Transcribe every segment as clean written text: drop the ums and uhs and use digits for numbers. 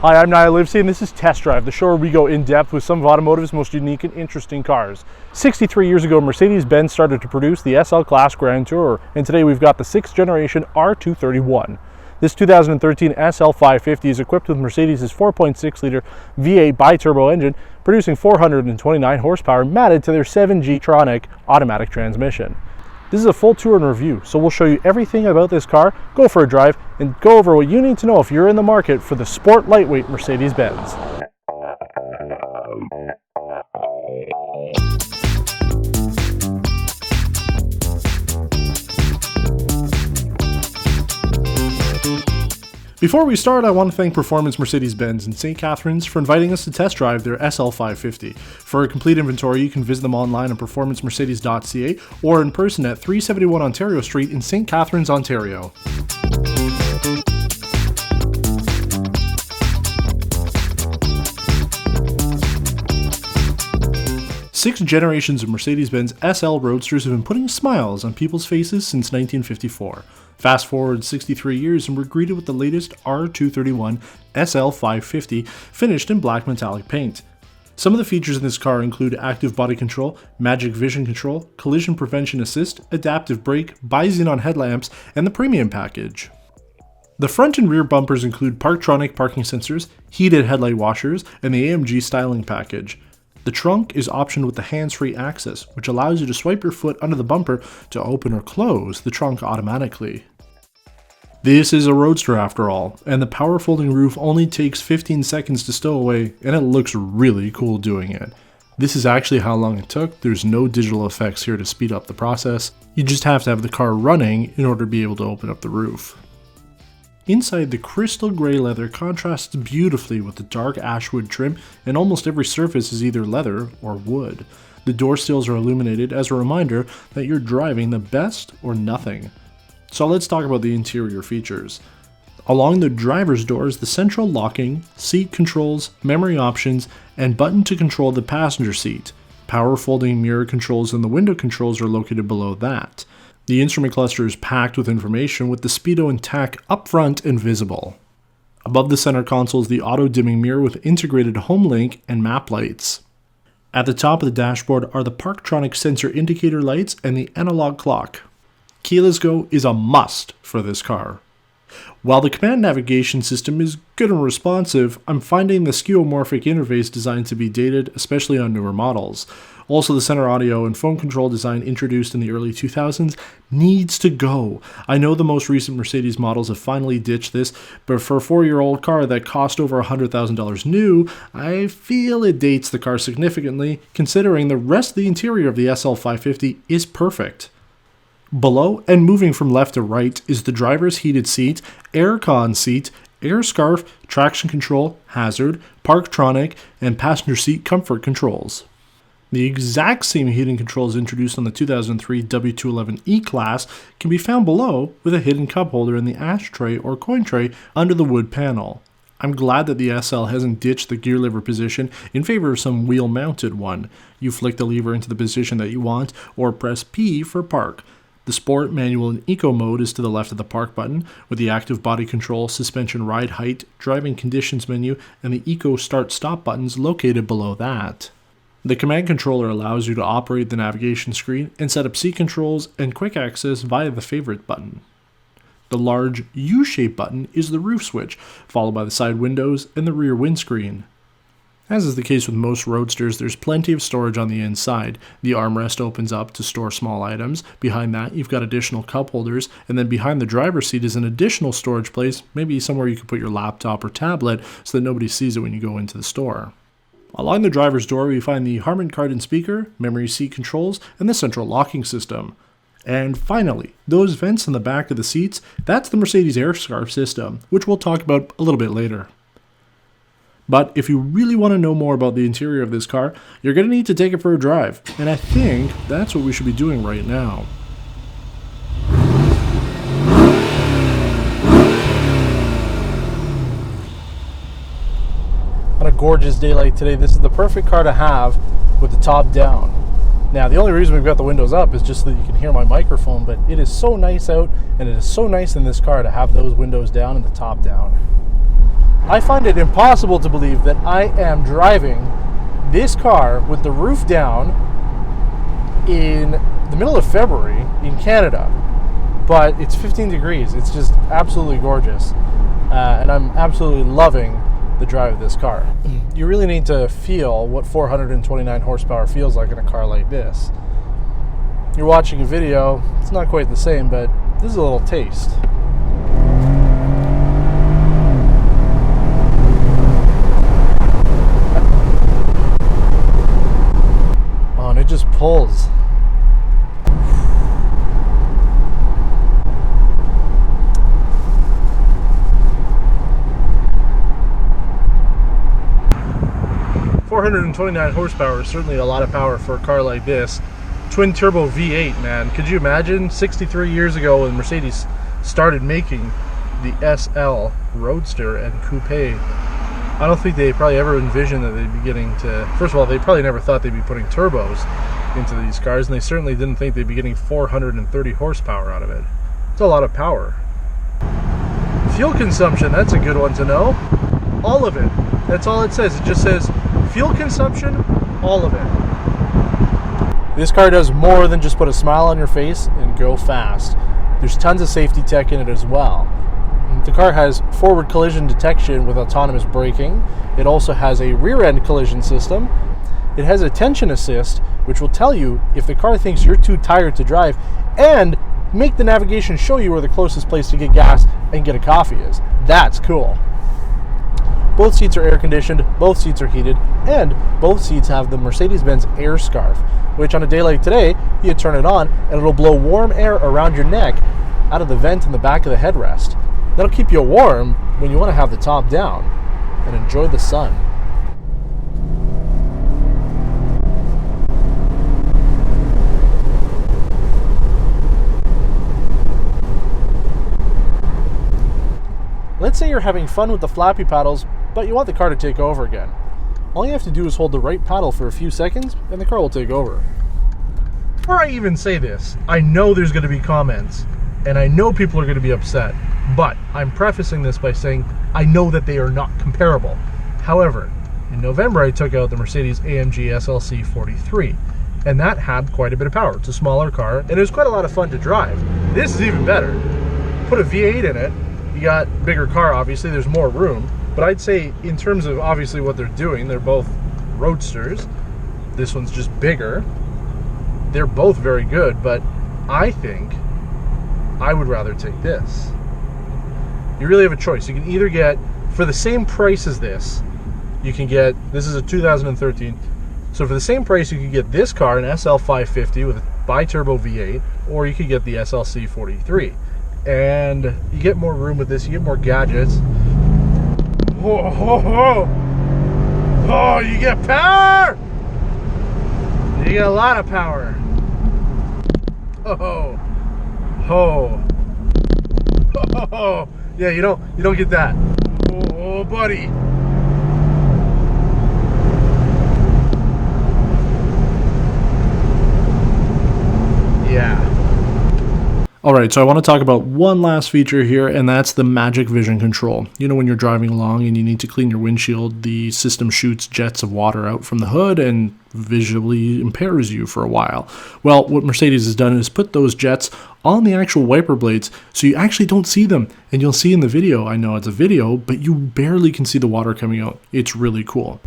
Hi, I'm Niall Livesey, and this is Test Drive, the show where we go in depth with some of automotive's most unique and interesting cars. 63 years ago, Mercedes-Benz started to produce the SL Class Grand Tourer, and today we've got the 6th generation R231. This 2013 SL550 is equipped with Mercedes' 4.6-liter V8 bi-turbo engine, producing 429 horsepower matted to their 7G-tronic automatic transmission. This is a full tour and review, so we'll show you everything about this car, go for a drive, and go over what you need to know if you're in the market for the sport lightweight Mercedes-Benz. Before we start, I want to thank Performance Mercedes-Benz in St. Catharines for inviting us to test drive their SL550. For a complete inventory, you can visit them online at performancemercedes.ca or in person at 371 Ontario Street in St. Catharines, Ontario. Six generations of Mercedes-Benz SL Roadsters have been putting smiles on people's faces since 1954. Fast forward 63 years and we're greeted with the latest R231 SL550 finished in black metallic paint. Some of the features in this car include active body control, magic vision control, collision prevention assist, adaptive brake, bi-xenon headlamps, and the premium package. The front and rear bumpers include Parktronic parking sensors, heated headlight washers, and the AMG styling package. The trunk is optioned with the hands-free access, which allows you to swipe your foot under the bumper to open or close the trunk automatically. This is a Roadster after all, and the power folding roof only takes 15 seconds to stow away, and it looks really cool doing it. This is actually how long it took. There's no digital effects here to speed up the process. You just have to have the car running in order to be able to open up the roof. Inside, the crystal gray leather contrasts beautifully with the dark ashwood trim, and almost every surface is either leather or wood. The door sills are illuminated as a reminder that you're driving the best or nothing. So let's talk about the interior features. Along the driver's doors, the central locking, seat controls, memory options, and button to control the passenger seat. Power folding mirror controls and the window controls are located below that. The instrument cluster is packed with information with the speedo and tach up front and visible. Above the center console is the auto-dimming mirror with integrated home link and map lights. At the top of the dashboard are the Parktronic sensor indicator lights and the analog clock. Keyless Go is a must for this car. While the Comand navigation system is good and responsive, I'm finding the skeuomorphic interface design to be dated, especially on newer models. Also, the center audio and phone control design introduced in the early 2000s needs to go. I know the most recent Mercedes models have finally ditched this, but for a 4-year-old car that cost over $100,000 new, I feel it dates the car significantly, considering the rest of the interior of the SL550 is perfect. Below and moving from left to right is the driver's heated seat, aircon seat, AirScarf, traction control, hazard, Parktronic, and passenger seat comfort controls. The exact same heating controls introduced on the 2003 W211 E-Class can be found below with a hidden cup holder in the ashtray or coin tray under the wood panel. I'm glad that the SL hasn't ditched the gear lever position in favor of some wheel-mounted one. You flick the lever into the position that you want or press P for park. The Sport, Manual, and Eco mode is to the left of the park button, with the active body control, suspension ride height, driving conditions menu, and the Eco start-stop buttons located below that. The Command controller allows you to operate the navigation screen and set up seat controls and quick access via the favorite button. The large U-shaped button is the roof switch, followed by the side windows and the rear windscreen. As is the case with most Roadsters, there's plenty of storage on the inside. The armrest opens up to store small items. Behind that, you've got additional cup holders, and then behind the driver's seat is an additional storage place, maybe somewhere you could put your laptop or tablet so that nobody sees it when you go into the store. Along the driver's door, we find the Harman Kardon speaker, memory seat controls, and the central locking system. And finally, those vents in the back of the seats, that's the Mercedes AirScarf system, which we'll talk about a little bit later. But if you really want to know more about the interior of this car, you're going to need to take it for a drive, and I think that's what we should be doing right now. On a gorgeous day like today, this is the perfect car to have with the top down. Now, the only reason we've got the windows up is just so that you can hear my microphone, but it is so nice out, and it is so nice in this car to have those windows down and the top down. I find it impossible to believe that I am driving this car with the roof down in the middle of February in Canada, but it's 15 degrees. It's just absolutely gorgeous, and I'm absolutely loving the drive of this car. You really need to feel what 429 horsepower feels like in a car like this. You're watching a video, it's not quite the same, but this is a little taste. Oh, and it just pulls. .429 horsepower is certainly a lot of power for a car like this. Twin turbo V8, man. Could you imagine 63 years ago when Mercedes started making the SL Roadster and Coupe? I don't think they probably ever envisioned that they'd be getting to... First of all, they probably never thought they'd be putting turbos into these cars, and they certainly didn't think they'd be getting 430 horsepower out of it. It's a lot of power. Fuel consumption, that's a good one to know. All of it. That's all it says. It just says fuel consumption, all of it. This car does more than just put a smile on your face and go fast. There's tons of safety tech in it as well. The car has forward collision detection with autonomous braking. It also has a rear end collision system. It has attention assist, which will tell you if the car thinks you're too tired to drive, and make the navigation show you where the closest place to get gas and get a coffee is. That's cool. Both seats are air conditioned, both seats are heated, and both seats have the Mercedes-Benz AirScarf, which on a day like today, you turn it on and it'll blow warm air around your neck out of the vent in the back of the headrest. That'll keep you warm when you want to have the top down and enjoy the sun. Let's say you're having fun with the flappy paddles, but you want the car to take over again. All you have to do is hold the right paddle for a few seconds, and the car will take over. Before I even say this, I know there's going to be comments, and I know people are going to be upset, but I'm prefacing this by saying I know that they are not comparable. However, in November I took out the Mercedes-AMG SLC550, and that had quite a bit of power. It's a smaller car, and it was quite a lot of fun to drive. This is even better. Put a V8 in it, you got a bigger car, obviously, there's more room, but I'd say in terms of obviously what they're doing, they're both roadsters. This one's just bigger. They're both very good, but I think I would rather take this. You really have a choice. You can either get, for the same price as this, you can get, this is a 2013, so for the same price you can get this car, an SL550 with a bi-turbo V8, or you could get the SLC550. And you get more room with this, you get more gadgets. Oh, oh, oh. Oh, you get power! You get a lot of power. Oh, oh, oh, oh. Yeah, you don't get that. Oh, buddy. Yeah. Alright, so I want to talk about one last feature here, and that's the Magic Vision Control. You know, when you're driving along and you need to clean your windshield, the system shoots jets of water out from the hood and visually impairs you for a while. Well, what Mercedes has done is put those jets on the actual wiper blades, so you actually don't see them. And you'll see in the video, I know it's a video, but you barely can see the water coming out. It's really cool.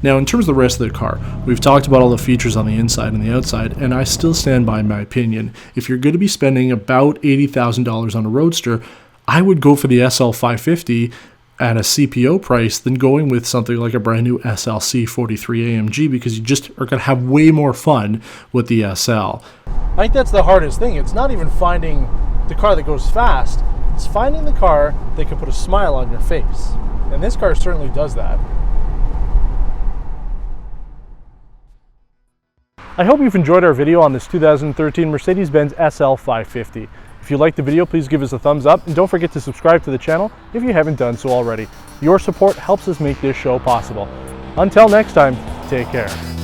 Now, in terms of the rest of the car, we've talked about all the features on the inside and the outside, and I still stand by my opinion. If you're going to be spending about $80,000 on a Roadster, I would go for the SL550 at a CPO price than going with something like a brand new SLC43 AMG, because you just are going to have way more fun with the SL. I think that's the hardest thing. It's not even finding the car that goes fast. It's finding the car that can put a smile on your face. And this car certainly does that. I hope you've enjoyed our video on this 2013 Mercedes-Benz SL550. If you liked the video, please give us a thumbs up, and don't forget to subscribe to the channel if you haven't done so already. Your support helps us make this show possible. Until next time, take care.